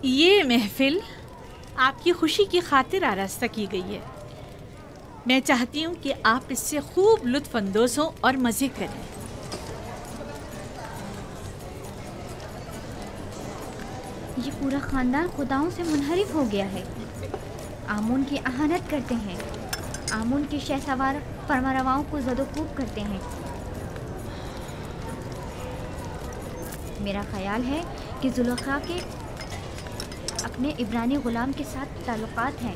ये महफिल आपकी खुशी की खातिर आरास्ता की गई है। मैं चाहती हूँ कि आप इससे खूब लुत्फ अंदोज हों और मज़े करें। ये पूरा खानदान खुदाओं से मुनहरिफ हो गया है। आमून की अहानत करते हैं, आमून के शहसवार फरमारवाओं को ज़दोकूब करते हैं। मेरा ख्याल है कि जुलेखा के अपने इब्रानी गुलाम के साथ ताल्लुकात हैं।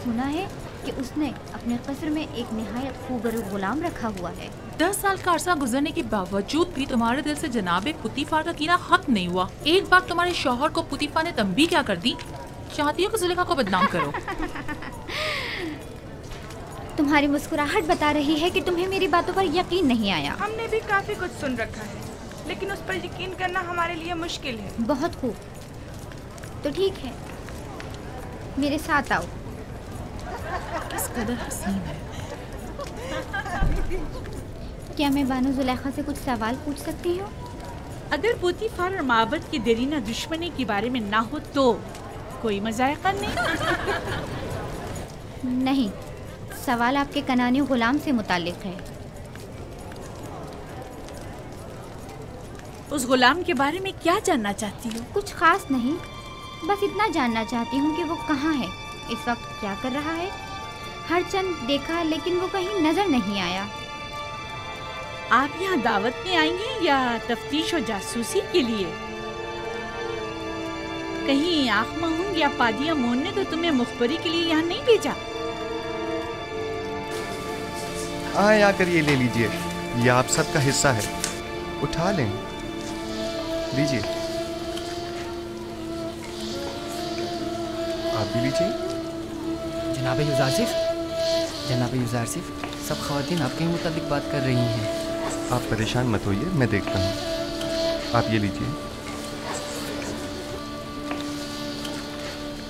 सुना है कि उसने अपने कस्र में एक निहायत खूबरू गुलाम रखा हुआ है। 10 साल का अरसा गुजरने के बावजूद भी तुम्हारे दिल से जनाबे पुतीफार का कीना खत्म नहीं हुआ। एक बार तुम्हारे शौहर को पुतीफार ने तंबीह क्या कर दी? चाहती हो कि जुलेखा को बदनाम करो? तुम्हारी मुस्कुराहट बता रही है कि तुम्हें मेरी बातों पर यकीन नहीं आया। हमने भी काफी कुछ सुन रखा है, लेकिन उस पर यकीन करना हमारे लिए मुश्किल है। बहुत खूब, तो ठीक है, मेरे साथ आओ। किस कदर हसीन है। क्या मैं बानो जुलेखा से कुछ सवाल पूछ सकती हूँ? अगर पुतीफार और माबद की देरीना दुश्मनी के बारे में ना हो तो कोई मज़ायक़ा नहीं। नहीं, सवाल आपके कनानी गुलाम से मुताल्लिक है। उस गुलाम के बारे में क्या जानना चाहती हो? कुछ खास नहीं, बस इतना जानना चाहती हूँ कि वो कहाँ है, इस वक्त क्या कर रहा है। हर चंद देखा लेकिन वो कहीं नजर नहीं आया। आप यहाँ दावत में आएंगे या तफ्तीश और जासूसी के लिए? कहीं आँख महूंग या पादिया मोन ने तो तुम्हें मुखबरी के लिए यहाँ नहीं भेजा? हाँ, यहाँ कर ये ले लीजिए, ये आप सबका हिस्सा है, उठा लें, लीजिए। आप भी लीजिए। जनाब यूज़ारसिफ, जनाब यूज़ारसिफ, सब ख़वातीन आपके ही मुताबिक बात कर रही हैं। आप परेशान मत होइए, मैं देखता हूँ। आप ये लीजिए,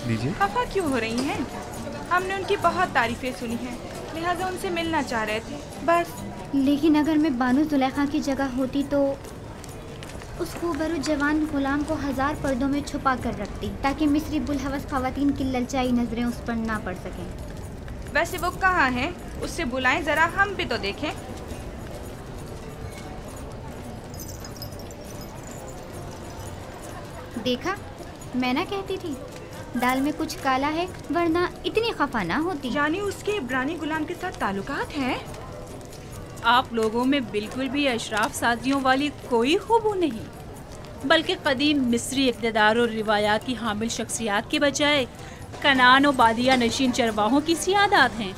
लीजिए। खफा क्यों हो रही हैं? हमने उनकी बहुत तारीफें सुनी हैं, लिहाजा उनसे मिलना चाह रहे थे, बस। लेकिन अगर मैं बानो जुलेखा की जगह होती तो उस खूबरू जवान गुलाम को 1000 पर्दों में छुपा कर रखती, ताकि मिस्री बुलहवस ख़वातीन की ललचाई नजरें उस पर ना पड़ सकें। वैसे वो कहाँ है? उससे बुलाएं जरा, हम भी तो देखें। देखा, मैं ना कहती थी, दाल में कुछ काला है, वरना इतनी खफा ना होती। यानी उसके इब्रानी गुलाम के साथ ताल्लुकात हैं? आप लोगों में बिल्कुल भी अशराफ सादियों वाली कोई खूबू नहीं, बल्कि कदीम मिस्री इक़्तिदार और रिवायात की हामिल शख्सियात के बजाय कनान और बादिया नशीन चरवाहों की सियादात हैं।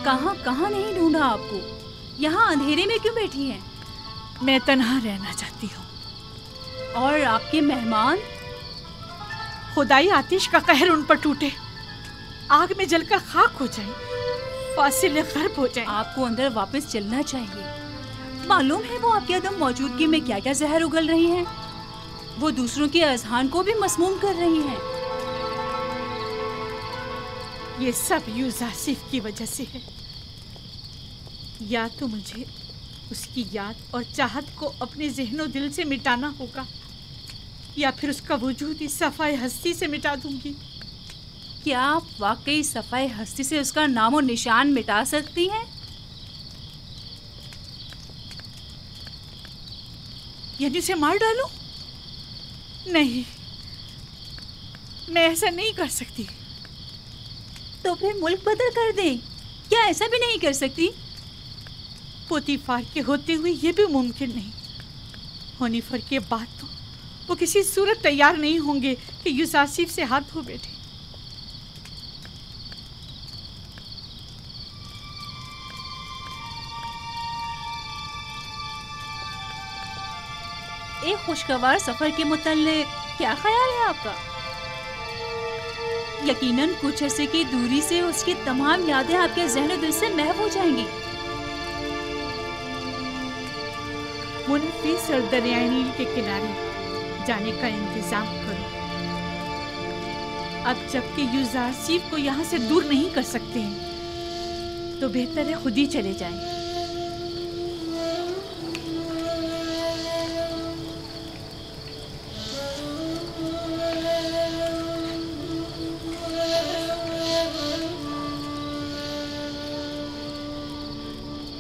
कहाँ कहाँ नहीं ढूंढा आपको, यहाँ अंधेरे में क्यों बैठी हैं? मैं तन्हा रहना चाहती हूँ। और आपके मेहमान? खुदाई आतिश का कहर उन पर टूटे, आग में जलकर खाक हो जाए, फासिले गर्ब हो जाए। आपको अंदर वापस चलना चाहिए। मालूम है वो आपकी अदम मौजूदगी में क्या क्या जहर उगल रही हैं। वो दूसरों के अज़हान को भी मसमूम कर रही हैं। ये सब यूज़ारसिफ की वजह से है। या तो मुझे उसकी याद और चाहत को अपने ज़हनो दिल से मिटाना होगा, या फिर उसका वजूद इस सफ़ाए हस्ती से मिटा दूंगी। क्या आप वाकई सफ़ाए हस्ती से उसका नाम और निशान मिटा सकती हैं? यानी उसे मार डालूं? नहीं, मैं ऐसा नहीं कर सकती। तो फिर मुल्क बदल कर दें? क्या ऐसा भी नहीं कर सकती? पुतीफार के होते हुए ये भी मुमकिन नहीं। होनीफर के बाद तो वो किसी सूरत तैयार नहीं होंगे कि यूसुफ से हाथ धो बैठे। एक खुशगवार सफर के मुताल्लिक क्या ख्याल है आपका? यकीनन कुछ अरसे की दूरी से उसकी तमाम यादें आपके ज़हन दिल से महव हो जाएंगी। मुनफिस और दरियाई नील के किनारे जाने का इंतजाम करो। अब जबकि यूसुफ को यहाँ से दूर नहीं कर सकते हैं तो बेहतर है खुद ही चले जाएं।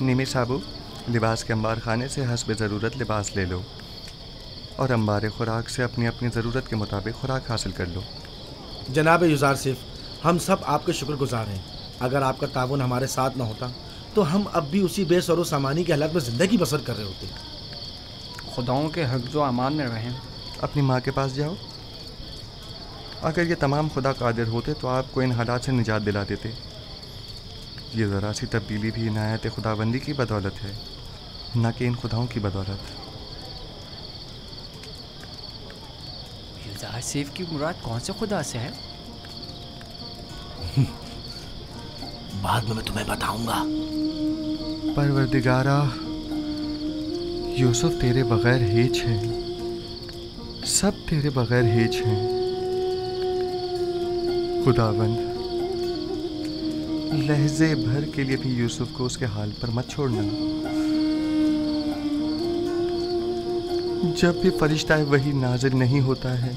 निमी साबू, लिबास के अंबार खाने से हस्ब ज़रूरत लिबास ले लो और अंबार खुराक से अपनी अपनी ज़रूरत के मुताबिक खुराक हासिल कर लो। जनाब यूसुफ, हम सब आपके शुक्रगुजार हैं। अगर आपका ताउन हमारे साथ न होता तो हम अब भी उसी बेसरो सामानी के हालात में ज़िंदगी बसर कर रहे होते। खुदाओं के हक जो अमान में रहें। अपनी माँ के पास जाओ। अगर ये तमाम खुदा कादिर होते तो आपको इन हालात से निजात दिला देते। ये ज़रा सी तब्दीली भी इनायत खुदाबंदी की बदौलत है, न कि इन खुदाओं की बदौलत। यूसुफ की मुराद कौन से खुदा से है? बाद में मैं तुम्हें बताऊंगा। परवरदिगारा, यूसुफ तेरे बगैर हिच है, सब तेरे बगैर हिच हैं। खुदाबंद, लहजे भर के लिए भी यूसुफ को उसके हाल पर मत छोड़ना। जब भी फरिश्ता वही नाज़िल नहीं होता है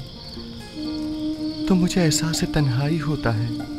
तो मुझे एहसास तन्हाई होता है।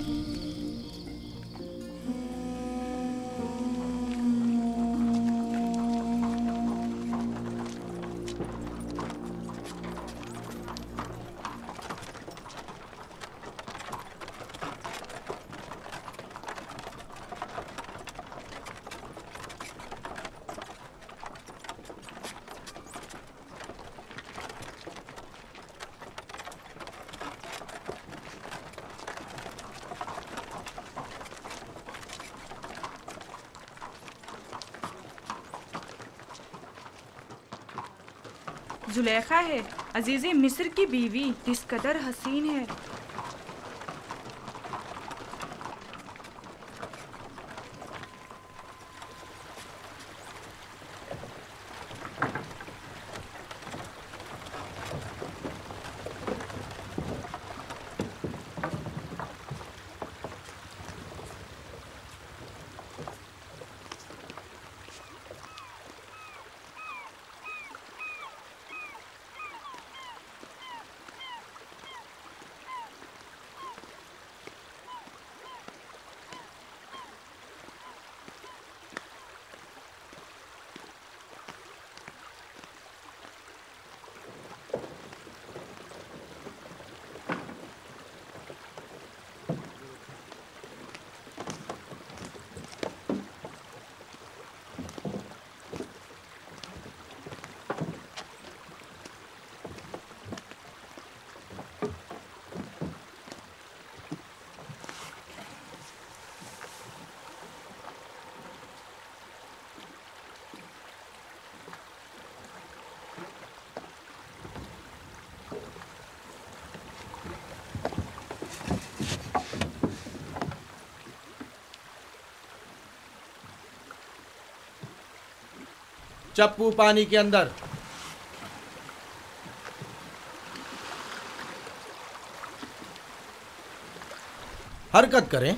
जुलेखा है, अजीज़े मिस्र की बीवी, किस कदर हसीन है। चप्पू पानी के अंदर। हरकत करें।